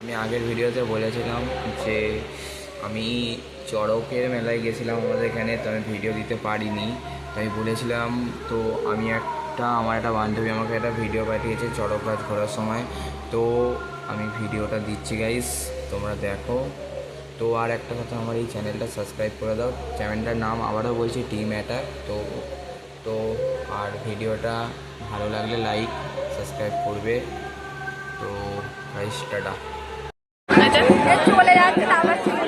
আমি আগের ভিডিওতে বলেছিলাম যে আমি চড়কের মেলায় গেছিলাম আমাদের এখানে, তো আমি ভিডিও দিতে পারিনি। তাই বলেছিলাম, তো আমার একটা বান্ধবী আমাকে একটা ভিডিও পাঠিয়েছে চড়ক রাজ ঘোরার সময়, তো আমি ভিডিওটা দিচ্ছি গাইস, তোমরা দেখো। তো আর একটা কথা, আমার এই চ্যানেলটা সাবস্ক্রাইব করে দাও। চ্যানেলটার নাম আবারও বলছি টিম অ্যাটাক। তো তো আর ভিডিওটা ভালো লাগলে লাইক সাবস্ক্রাইব করবে। তো গাইস টাটা। চলে যাচ্ছে।